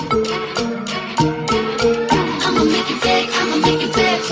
I'ma make it big, I'ma make it big.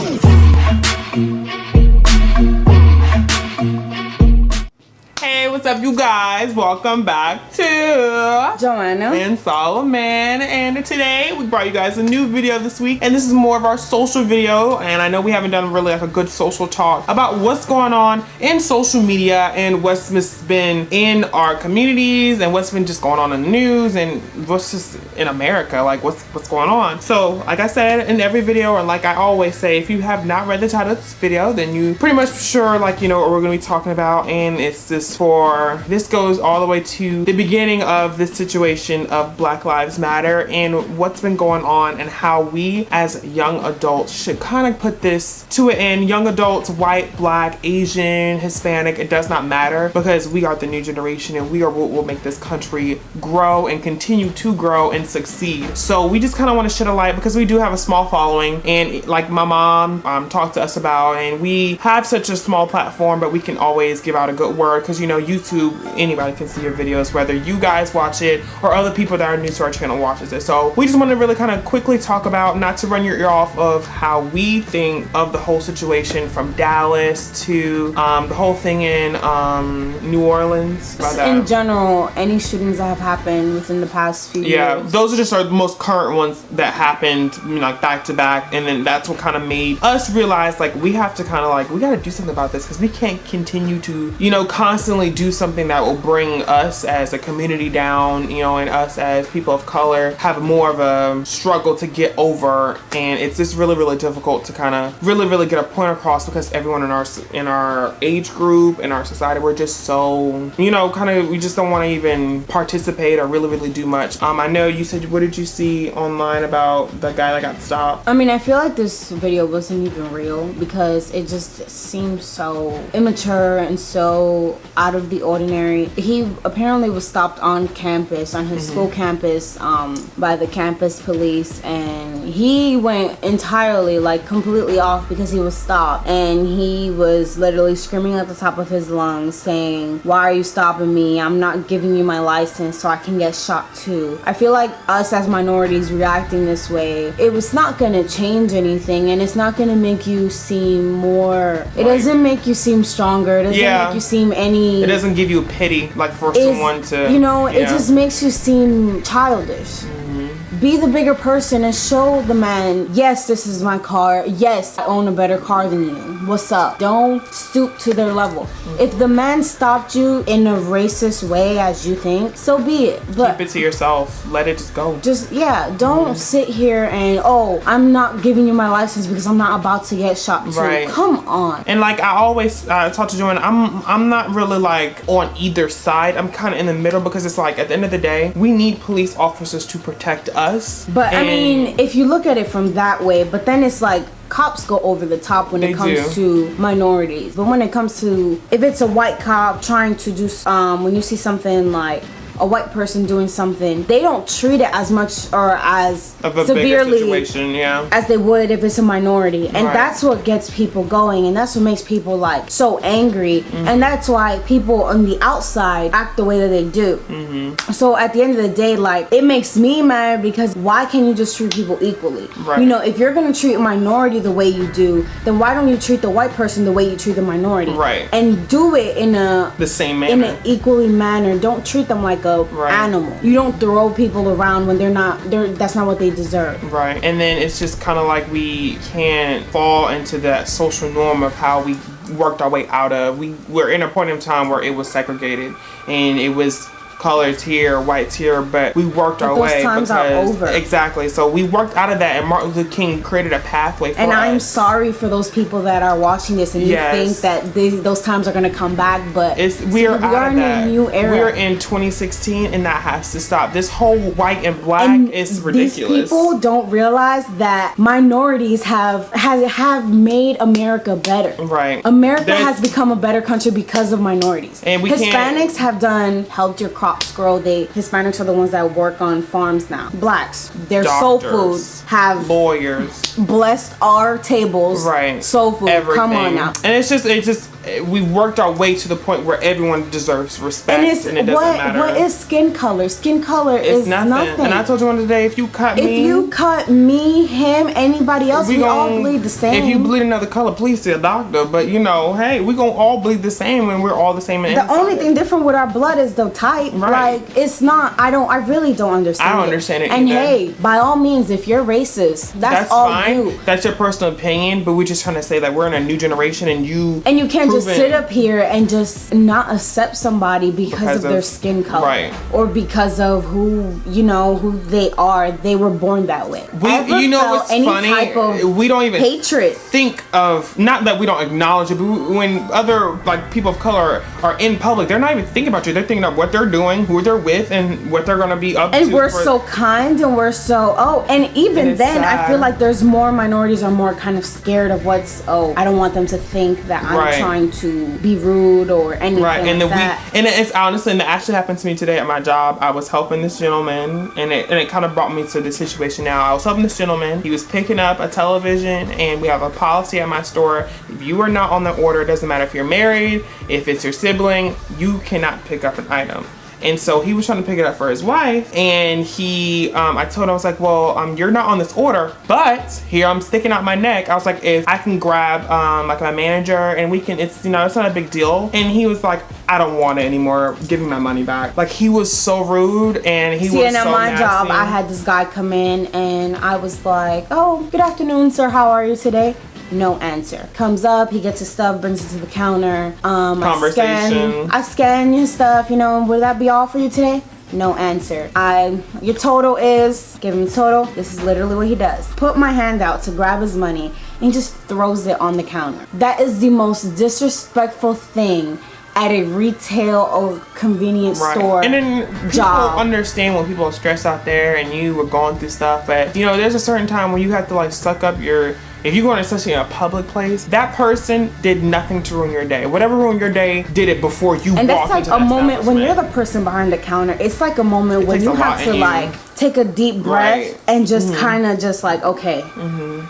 Hey, what's up, you guys? Welcome back to Joanna and Solomon, and today we brought you guys a new video this week, and this is more of our social video. And I know we haven't done really like a good social talk about what's going on in social media and what's been in our communities and what's been just going on in the news and what's just in America, like what's going on. So like I said in every video, or like I always say, if you have not read the title of this video, then you pretty much sure like you know what we're gonna be talking about. And it's this goes all the way to the beginning of this situation of Black Lives Matter and what's been going on, and how we as young adults should kind of put this to an end. Young adults, white, black, Asian, Hispanic, it does not matter, because we are the new generation and we are what will make this country grow and continue to grow and succeed. So we just kind of want to shed a light, because we do have a small following, and like my mom talked to us about, and we have such a small platform, but we can always give out a good word, because you know YouTube, anybody can see your videos, whether you guys watch it or other people that are new to our channel watches it. So we just want to really kind of quickly talk about, not to run your ear off, of how we think of the whole situation from Dallas to the whole thing in New Orleans. in general, any shootings that have happened within the past few years. Those are just our most current ones that happened, you know, like back to back, and then that's what kind of made us realize like we have to kind of like, we got to do something about this, because we can't continue to, you know, constantly do something that will bring us as a community down, you know, and us as people of color have more of a struggle to get over. And it's just really difficult to kind of really get a point across, because everyone in our age group, in our society, we're just so, you know, kind of, we just don't want to even participate or really do much. I know you said, what did you see online about the guy that got stopped? I mean, I feel like this video wasn't even real, because it just seems so immature and so out of the ordinary. He apparently was stopped on campus, on his school campus, by the campus police, and he went entirely, like, completely off because he was stopped, and he was literally screaming at the top of his lungs saying, "Why are you stopping me? I'm not giving you my license so I can get shot too." I feel like us as minorities reacting this way, it was not gonna change anything, and it's not gonna make you seem more, it doesn't make you seem stronger, it doesn't make you seem any, it doesn't give you pity, like for someone to, you know, it just makes you seem childish. Be the bigger person and show the man, yes, this is my car. Yes, I own a better car than you. What's up? Don't stoop to their level. If the man stopped you in a racist way as you think, so be it. But keep it to yourself. Let it just go. Just, don't sit here and, oh, I'm not giving you my license because I'm not about to get shot too. Right. Come on. And like I always talk to Joanna, I'm not really like on either side. I'm kind of in the middle, because it's like at the end of the day, we need police officers to protect us. But I mean, if you look at it from that way, but then it's like cops go over the top when it comes to minorities. But when it comes to, if it's a white cop trying to do, when you see something like a white person doing something, they don't treat it as much or as of a severely situation, as they would if it's a minority. And that's what gets people going, and that's what makes people like so angry, and that's why people on the outside act the way that they do. So at the end of the day, like, it makes me mad, because why can't you just treat people equally? You know, if you're gonna treat a minority the way you do, then why don't you treat the white person the way you treat the minority? And do it in the same manner, in an equally manner. Don't treat them like a animal. You don't throw people around when that's not what they deserve. And then it's just kind of like we can't fall into that social norm of how we worked our way out of. We're in a point in time where it was segregated, and it was colors here, whites here, but we worked our way. Those times are over. Exactly. So we worked out of that, and Martin Luther King created a pathway for us. And I'm sorry for those people that are watching this and you think that those times are going to come back, but we are out of in that. A new era. We're in 2016, and that has to stop. This whole white and black is ridiculous. These people don't realize that minorities have made America better. America has become a better country because of minorities. And Hispanics have helped your crops grow. Hispanics are the ones that work on farms now. Blacks, their soul foods have lawyers blessed our tables. Soul food. Everything. Come on now. And it's just we've worked our way to the point where everyone deserves respect, and it doesn't matter. What is skin color? Skin color is nothing. And I told you one today, if you cut me, him, anybody else, we all bleed the same. If you bleed another color, please see a doctor. But you know, hey, we gonna all bleed the same, and we're all the same. The only thing different with our blood is the type. Right. Like, it's not. I really don't understand. I don't understand it And either. hey, by all means, if you're racist, that's all fine. you. That's your personal opinion. But we're just trying to say that we're in a new generation, and you can't just sit up here and just not accept somebody because of their skin color, right? Or because of who they are. They were born that way. You know what's funny? Type of we don't even hatred. Think of, not that we don't acknowledge it, but when other like people of color are in public, they're not even thinking about you. They're thinking of what they're doing, who they're with, and what they're gonna be up to. And we're so kind, and we're so and even then, I feel like there's more minorities are more kind of scared of I don't want them to think that I'm trying to be rude or anything like that. And it's honestly, and it actually happened to me today at my job. I was helping this gentleman, and it kind of brought me to this situation now. I was helping this gentleman. He was picking up a television, and we have a policy at my store. If you are not on the order, it doesn't matter if you're married, if it's your sibling, you cannot pick up an item. And so he was trying to pick it up for his wife, and I told him, I was like, well, you're not on this order, but here I'm sticking out my neck. I was like, if I can grab like my manager and we can, it's not a big deal. And he was like, I don't want it anymore. Give me my money back. Like, he was so rude, and he was so nasty. At my job, I had this guy come in, and I was like, oh, good afternoon, sir. How are you today? No answer. Comes up, he gets his stuff, brings it to the counter. Conversation. I scan your stuff, would that be all for you today? No answer. Your total is, give him the total. This is literally what he does. Put my hand out to grab his money, and he just throws it on the counter. That is the most disrespectful thing at a retail or convenience store. And then people understand when people are stressed out there and you were going through stuff, but there's a certain time when you have to like suck up if you're going, especially in a public place, that person did nothing to ruin your day. Whatever ruined your day, did it before you walked into that. And that's like a moment when you're the person behind the counter. It's like a moment when you have to like take a deep breath and just kind of just like, okay,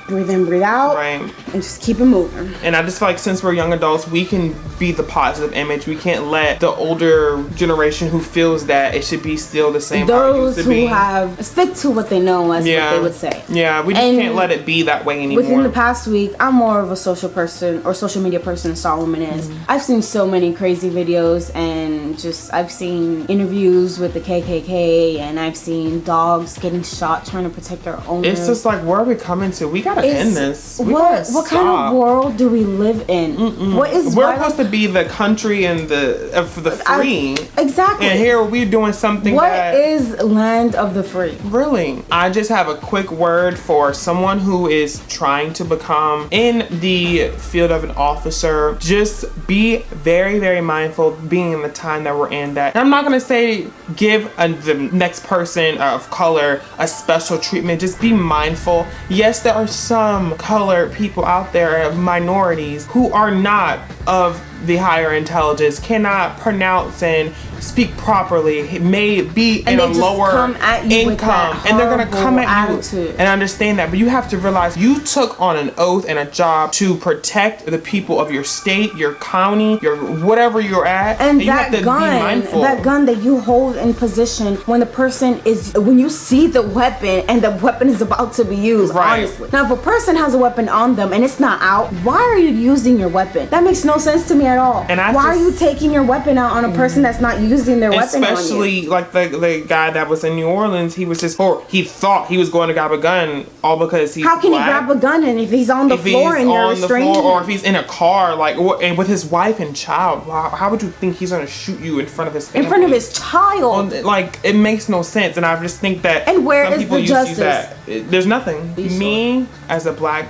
breathe in, breathe out, and just keep it moving. And I just feel like since we're young adults, we can be the positive image. We can't let the older generation who feels that it should be still the same. Those who have stick to what they know, as what they would say. Yeah, we just can't let it be that way anymore. Within the past week, I'm more of a social person or social media person. Solomon is. I've seen so many crazy videos, and I've seen interviews with the KKK, and I've seen dogs getting shot trying to protect their owners. It's just like, where are we coming to? We gotta end this. What kind of world do we live in? What is we're supposed to be the country and for the free. Exactly. And here we're doing something. What is land of the free? Really? I just have a quick word for someone who is trying to become in the field of an officer. Just be very, very mindful, being in the time that we're in. That, and I'm not gonna say give the next person of color a special treatment. Just be mindful. Yes, there are some colored people out there, minorities, who are not of the higher intelligence, cannot pronounce and speak properly, it may be in a lower income, and they're gonna come at you and understand that. But you have to realize you took on an oath and a job to protect the people of your state, your county, your whatever you're at, and you have to be mindful. That gun that you hold in position when when you see the weapon and the weapon is about to be used. Honestly, now if a person has a weapon on them and it's not out, why are you using your weapon? That makes no sense to me at all. And why are you taking your weapon out on a person that's not using their weapon on you? Especially like the guy that was in New Orleans, he was he thought he was going to grab a gun all because he's How can black. he grab a gun and if he's on the floor and you're restraining him? Or if he's in a car and with his wife and child, how would you think he's going to shoot you in front of his family? In front of his child. Like, it makes no sense. And I just think that and where some is people the justice? There's nothing. Me as a black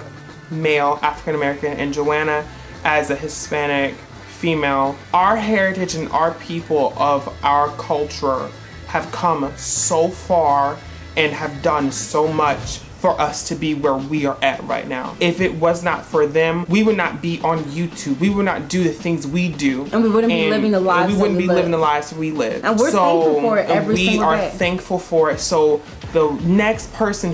male African American and Joanna as a Hispanic female, our heritage and our people of our culture have come so far and have done so much for us to be where we are at right now. If it was not for them, we would not be on YouTube. We would not do the things we do. And we wouldn't be living the lives we wouldn't be living the lives we live. And we're thankful for it every single day. We are thankful for it. So the next person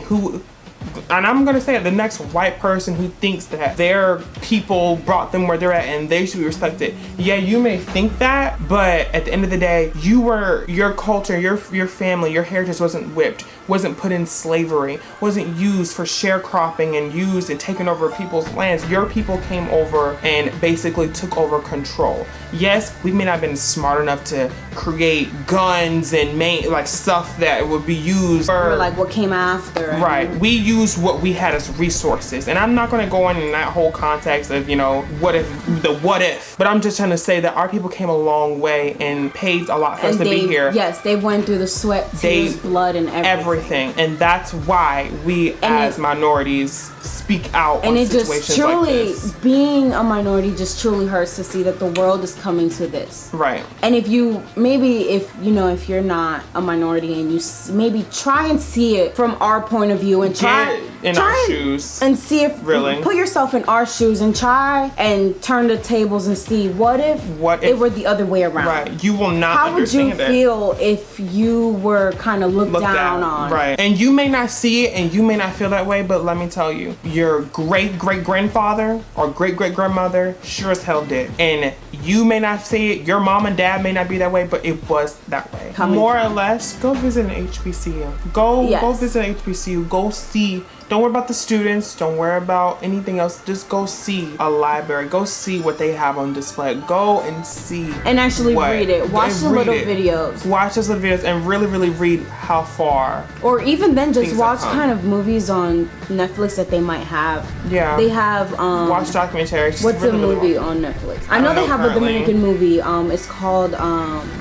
and I'm gonna say it, the next white person who thinks that their people brought them where they're at and they should be respected, yeah, you may think that, but at the end of the day, your culture, your family, your heritage wasn't whipped, wasn't put in slavery, wasn't used for sharecropping and used and taken over people's lands. Your people came over and basically took over control. Yes, we may not have been smart enough to create guns and like stuff that would be used for, or like what came after. Right. We used what we had as resources. And I'm not going to go in that whole context of, you know, what if. But I'm just trying to say that our people came a long way and paved a lot for us to be here. Yes, they went through the sweat, tears, blood, and everything. And that's why we as minorities speak out on situations like this. Being a minority just truly hurts to see that the world is coming to this. Right. And if you're not a minority and you maybe try and see it from our point of view and try our shoes and see if put yourself in our shoes and try and turn the tables and see what if it were the other way around. Right. You will not understand it. How would you feel if you were kind of looked down on? Right. And you may not see it and you may not feel that way, but let me tell you, your great-great-grandfather or great-great-grandmother sure as hell did. And you may not see it, your mom and dad may not be that way, but it was that way. More or less, go visit an HBCU. Go visit an HBCU. Go see. Don't worry about the students. Don't worry about anything else. Just go see a library. Go see what they have on display. Go and see. And actually read it. Watch the little videos. Watch those little videos and really, really read how far. Or even then, just watch kind of movies on Netflix that they might have. Yeah. They have. Watch documentaries. What's the movie on Netflix? I know they have a Dominican movie. It's called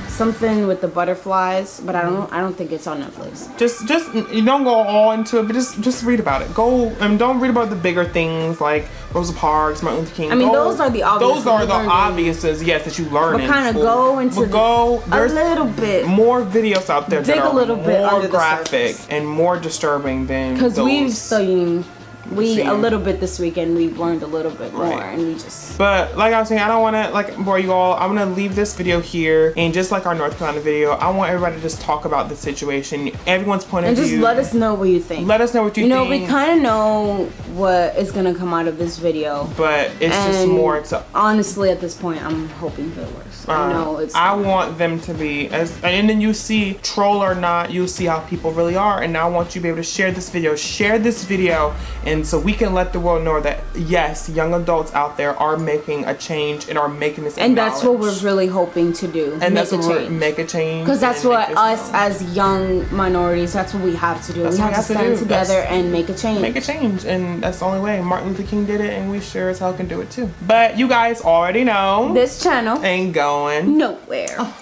something with the butterflies, but I don't think it's on Netflix. Just you don't go all into it, but just read about it. Go and don't read about the bigger things like Rosa Parks, Martin Luther King. I mean, those are the obvious. Those are the obviouses, yes, that you learn. But kind of go into a little bit more videos out there that a little bit more under graphic and more disturbing than because we've studied. A little bit this weekend, we learned a little bit more, and we just. But like I was saying, I don't want to bore you all. I'm gonna leave this video here, and just like our North Carolina video, I want everybody to just talk about the situation, everyone's point of view, and just let us know what you think. Let us know what you think. You know, we kind of know what is gonna come out of this video, but it's just more to. Honestly, at this point, I'm hoping for the worst. I know it's. I want them to be and then you see, troll or not, you'll see how people really are, and I want you to be able to share this video, and so we can let the world know that yes, young adults out there are making a change and are making this. And that's what we're really hoping to do. And that's what we're make a change. Because that's what us as young minorities, that's what we have to do. We have to stand together and make a change. Make a change, and that's the only way. Martin Luther King did it, and we sure as hell can do it too. But you guys already know this channel ain't going nowhere.